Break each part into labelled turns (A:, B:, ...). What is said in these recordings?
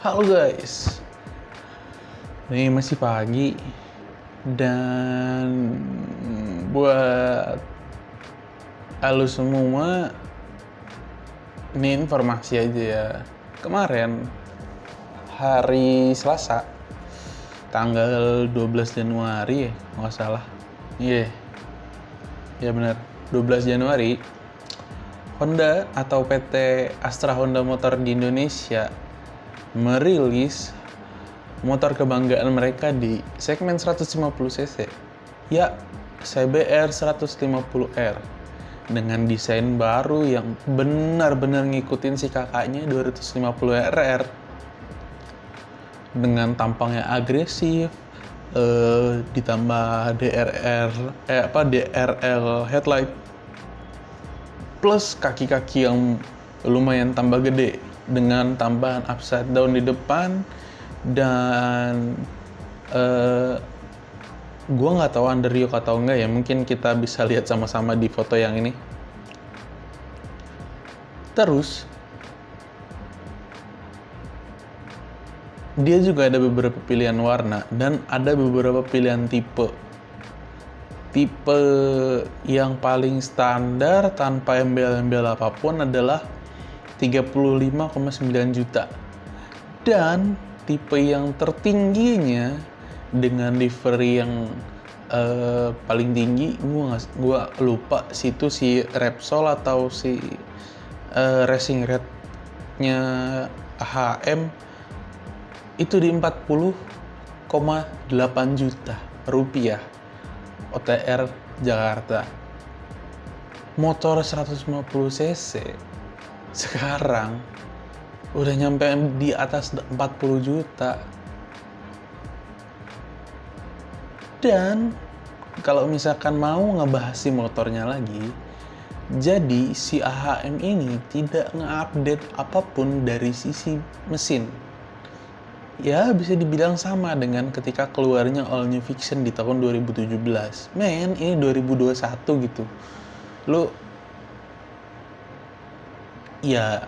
A: Halo guys, ini masih pagi dan buat halo semua, ini informasi aja ya. Kemarin hari Selasa, tanggal 12 Januari ya, nggak salah. Iya, ya benar, 12 Januari, Honda atau PT Astra Honda Motor di Indonesia merilis motor kebanggaan mereka di segmen 150cc, ya CBR 150R, dengan desain baru yang benar-benar ngikutin si kakaknya 250RR, dengan tampangnya agresif, ditambah DRL headlight, plus kaki-kaki yang lumayan tambah gede dengan tambahan upside down di depan. Dan gue nggak tahu underyoke atau enggak ya, mungkin kita bisa lihat sama-sama di foto yang ini. Terus dia juga ada beberapa pilihan warna dan ada beberapa pilihan tipe. Tipe yang paling standar tanpa embel-embel apapun adalah 35,9 juta. Dan tipe yang tertingginya dengan livery yang paling tinggi, gua lupa situ si Repsol atau si Racing Red-nya HM, itu di 40,8 juta rupiah. OTR Jakarta. Motor 150cc sekarang udah nyampe di atas 40 juta. Dan kalau misalkan mau ngebahas si motornya lagi, jadi si AHM ini tidak nge-update apapun dari sisi mesin. Ya bisa dibilang sama dengan ketika keluarnya All New Fiction di tahun 2017. Men, ini 2021 gitu. Lu ya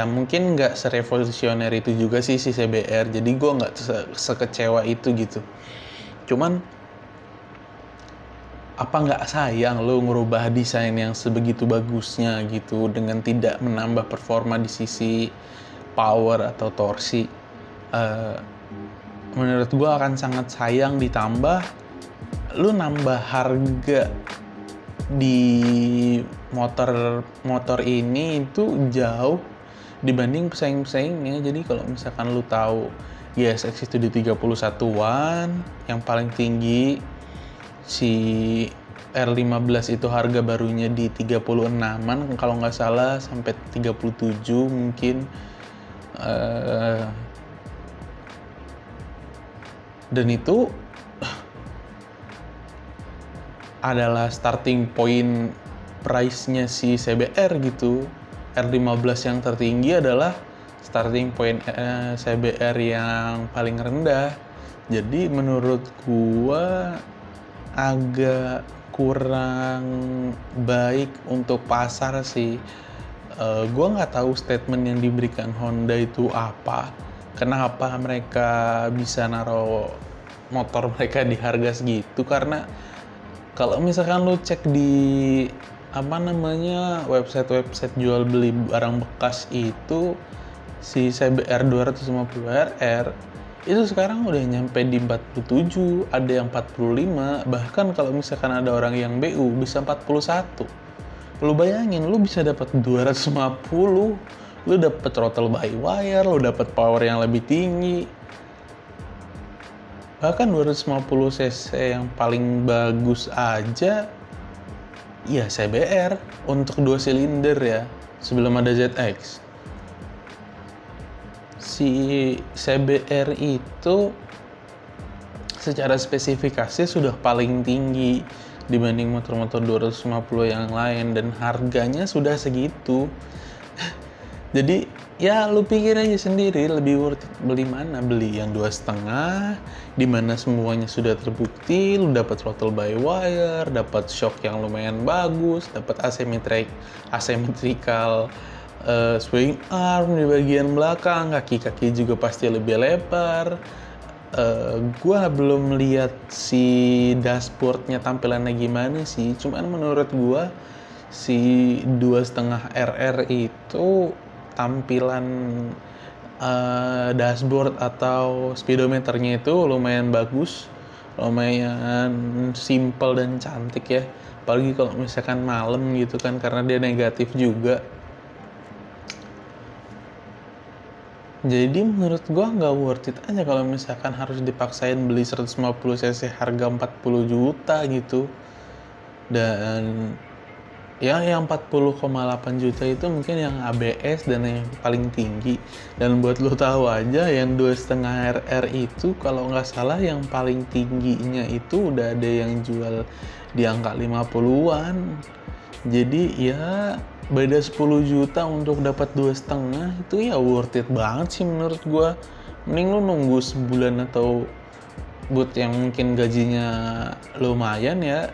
A: mungkin nggak serevolusioner itu juga sih si CBR, jadi gue nggak sekecewa itu gitu. Cuman apa nggak sayang lo ngerubah desain yang sebegitu bagusnya gitu dengan tidak menambah performa di sisi power atau torsi? Menurut gue akan sangat sayang, ditambah lo nambah harga di motor ini itu jauh dibanding pesaing-pesaingnya. Jadi kalau misalkan lu tahu GSX itu di 31-an, yang paling tinggi si R15 itu harga barunya di 36-an kalau nggak salah, sampai 37 mungkin. Dan itu adalah starting point price-nya si CBR gitu. R15 yang tertinggi adalah starting point CBR yang paling rendah. Jadi menurut gua agak kurang baik untuk pasar sih. Gua nggak tahu statement yang diberikan Honda itu apa. Kenapa mereka bisa naruh motor mereka di harga segitu? Karena kalau misalkan lu cek di website jual beli barang bekas itu, si CBR 250RR itu sekarang udah nyampe di 47, ada yang 45, bahkan kalau misalkan ada orang yang BU bisa 41. Lu bayangin, lu bisa dapat 250, lu dapat throttle by wire, lu dapat power yang lebih tinggi. Bahkan 250cc yang paling bagus aja ya CBR untuk 2 silinder ya, sebelum ada ZX. Si CBR itu secara spesifikasi sudah paling tinggi dibanding motor-motor 250 yang lain, dan harganya sudah segitu. Jadi ya lu pikir aja sendiri, lebih worth it beli mana? Beli yang 2,5 dimana semuanya sudah terbukti, lu dapat throttle by wire, dapat shock yang lumayan bagus, dapat asymmetrical swing arm di bagian belakang, kaki-kaki juga pasti lebih lebar. Gua belum lihat si dashboardnya tampilannya gimana sih, cuman menurut gua si 2,5 RR itu tampilan dashboard atau speedometernya itu lumayan bagus, lumayan simple dan cantik ya. Apalagi kalau misalkan malam gitu kan, karena dia negatif juga. Jadi menurut gua nggak worth it aja kalau misalkan harus dipaksain beli 150 cc harga 40 juta gitu. Dan yang 40,8 juta itu mungkin yang ABS dan yang paling tinggi. Dan buat lo tahu aja, yang 2,5 RR itu kalau nggak salah yang paling tingginya itu udah ada yang jual di angka 50-an. Jadi ya beda 10 juta untuk dapat 2,5 itu ya worth it banget sih menurut gua. Mending lu nunggu sebulan atau buat yang mungkin gajinya lumayan ya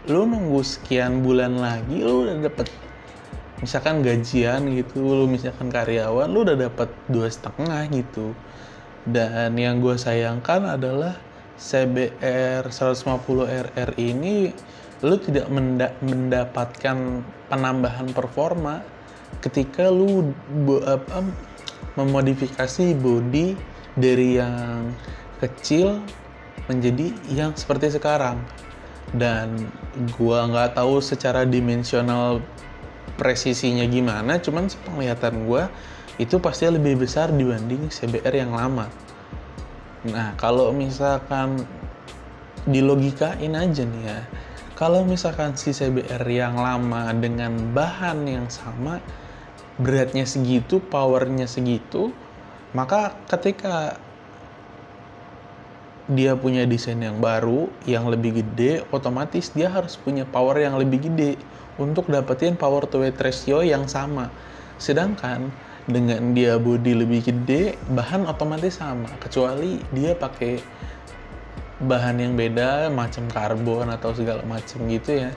A: lu nunggu sekian bulan lagi lu udah dapet, misalkan gajian gitu, lu misalkan karyawan lu udah dapet 2,5 gitu. Dan yang gue sayangkan adalah CBR 150 RR ini lu tidak mendapatkan penambahan performa ketika lu memodifikasi bodi dari yang kecil menjadi yang seperti sekarang. Dan gua nggak tahu secara dimensional presisinya gimana, cuman penglihatan gua itu pasti lebih besar dibanding CBR yang lama. Nah, kalau misalkan dilogikain aja nih ya, kalau misalkan si CBR yang lama dengan bahan yang sama, beratnya segitu, powernya segitu, maka ketika dia punya desain yang baru, yang lebih gede, otomatis dia harus punya power yang lebih gede untuk dapetin power to weight ratio yang sama. Sedangkan dengan dia body lebih gede, bahan otomatis sama, kecuali dia pakai bahan yang beda, macam karbon atau segala macam gitu ya.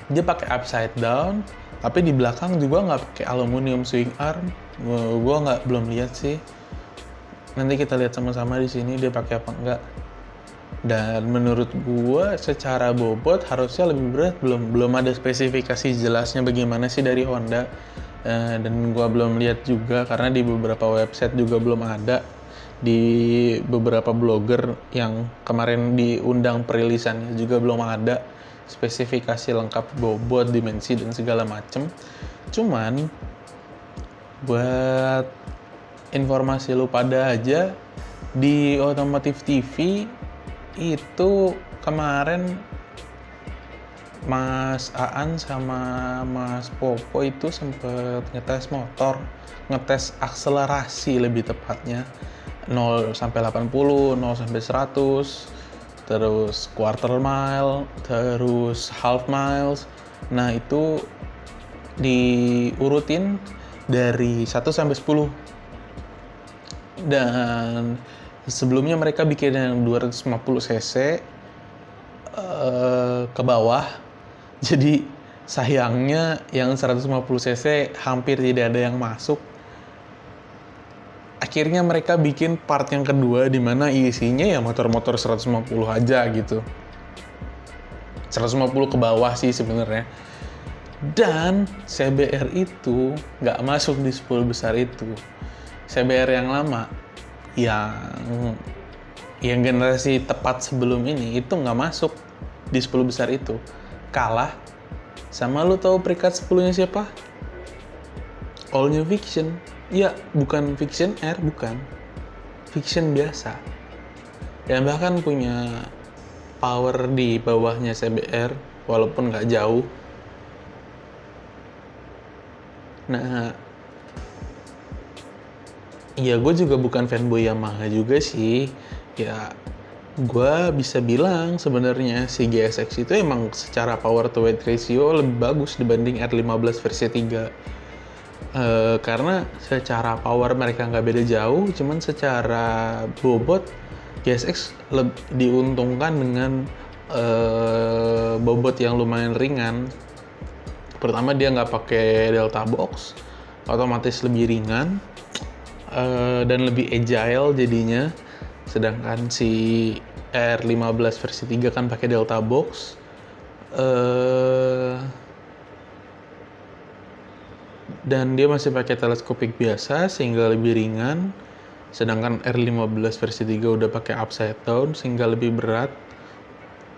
A: Dia pakai upside down, tapi di belakang juga nggak pakai aluminium swing arm. Gua belum lihat sih. Nanti kita lihat sama-sama di sini dia pakai apa enggak. Dan menurut gua secara bobot harusnya lebih berat, belum ada spesifikasi jelasnya bagaimana sih dari Honda. Dan gua belum lihat juga karena di beberapa website juga belum ada. Di beberapa blogger yang kemarin diundang perilisannya juga belum ada spesifikasi lengkap bobot, dimensi dan segala macem. Cuman buat informasi lu pada aja, di Otomotif TV itu kemarin Mas Aan sama Mas Popo itu sempet ngetes motor, ngetes akselerasi lebih tepatnya, 0 sampai 80, 0 sampai 100, terus quarter mile, terus half miles. Nah, itu diurutin dari 1 sampai 10. Dan sebelumnya mereka bikin yang 250 cc ke bawah. Jadi sayangnya yang 150 cc hampir tidak ada yang masuk. Akhirnya mereka bikin part yang kedua di mana isinya ya motor-motor 150 aja gitu. 150 ke bawah sih sebenarnya. Dan CBR itu nggak masuk di 10 besar itu. CBR yang lama, yang generasi tepat sebelum ini itu nggak masuk di 10 besar itu. Kalah sama, lu tahu peringkat 10-nya siapa? All New Vision. Ya, bukan Vision R, bukan. Vision biasa. Yang bahkan punya power di bawahnya CBR, walaupun nggak jauh. Nah, ya gue juga bukan fanboy Yamaha juga sih. Ya, gue bisa bilang sebenarnya si GSX itu emang secara power to weight ratio lebih bagus dibanding R15 versi 3. Karena secara power mereka nggak beda jauh, cuman secara bobot GSX diuntungkan dengan bobot yang lumayan ringan. Pertama, dia nggak pakai delta box, otomatis lebih ringan dan lebih agile jadinya. Sedangkan si R15 versi 3 kan pakai delta box. Dan dia masih pakai teleskopik biasa sehingga lebih ringan. Sedangkan R15 versi 3 udah pakai upside down sehingga lebih berat.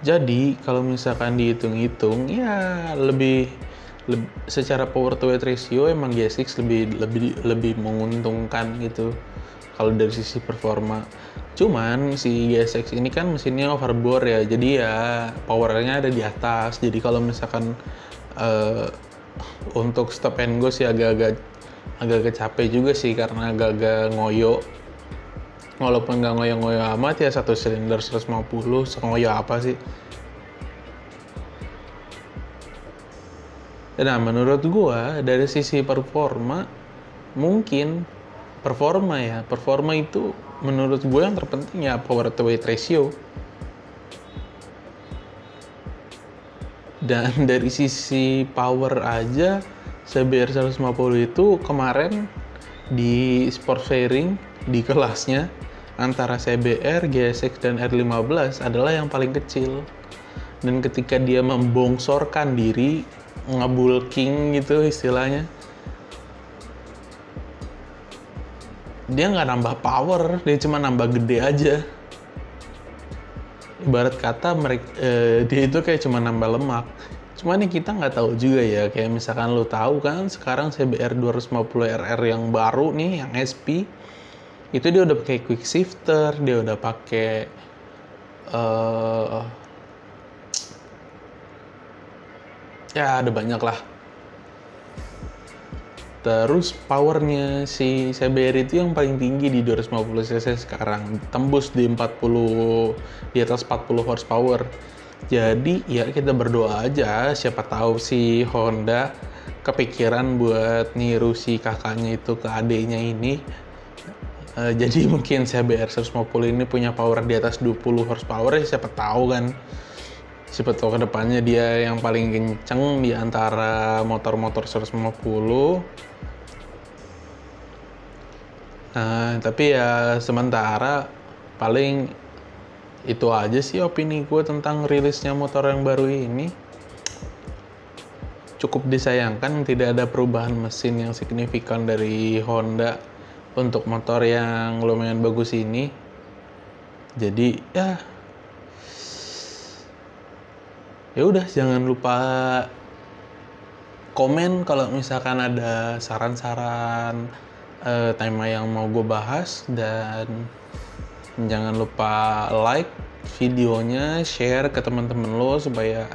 A: Jadi kalau misalkan dihitung-hitung ya secara power to weight ratio emang GSX lebih menguntungkan gitu kalau dari sisi performa. Cuman si GSX ini kan mesinnya overbore ya, jadi ya powernya ada di atas. Jadi kalau misalkan untuk stop and go sih agak-agak capek juga sih, karena agak-agak ngoyo. Walaupun nggak ngoyo-ngoyo amat ya, 1 silinder 150 ngoyo apa sih. Nah, menurut gua dari sisi performa, mungkin performa itu menurut gue yang terpenting ya power to weight ratio. Dan dari sisi power aja, CBR 150 itu kemarin di sport fairing di kelasnya antara CBR, GSX, dan R15 adalah yang paling kecil. Dan ketika dia membongsorkan diri, ngebulking gitu istilahnya, dia nggak nambah power, dia cuma nambah gede aja. Ibarat kata dia itu kayak cuma nambah lemak. Cuman nih kita nggak tahu juga ya, kayak misalkan lo tahu kan sekarang CBR 250RR yang baru nih, yang SP, itu dia udah pakai quick shifter, dia udah pakai ya ada banyak lah. Terus powernya si CBR itu yang paling tinggi di 250cc sekarang, tembus di atas 40 horsepower. Jadi ya kita berdoa aja, siapa tahu si Honda kepikiran buat niru si kakaknya itu ke adeknya ini. Jadi mungkin CBR 150 ini punya power di atas 20 horsepower ya, siapa tahu kan. Siapa tahu kedepannya dia yang paling kenceng di antara motor-motor 150. Nah, tapi ya sementara paling itu aja sih opini gue tentang rilisnya motor yang baru ini. Cukup disayangkan tidak ada perubahan mesin yang signifikan dari Honda untuk motor yang lumayan bagus ini. Jadi ya udah, jangan lupa komen kalau misalkan ada saran-saran tema yang mau gue bahas, dan jangan lupa like videonya, share ke teman-teman lo supaya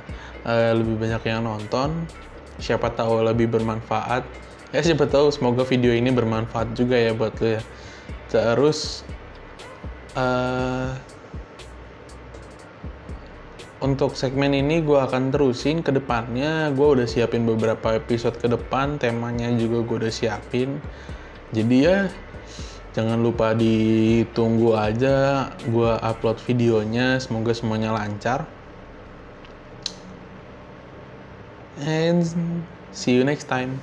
A: lebih banyak yang nonton. Siapa tahu lebih bermanfaat. Ya siapa tahu, semoga video ini bermanfaat juga ya buat lo ya. Terus untuk segmen ini gue akan terusin ke depannya. Gue udah siapin beberapa episode ke depan, temanya juga gue udah siapin. Jadi ya jangan lupa ditunggu aja gue upload videonya. Semoga semuanya lancar. And see you next time.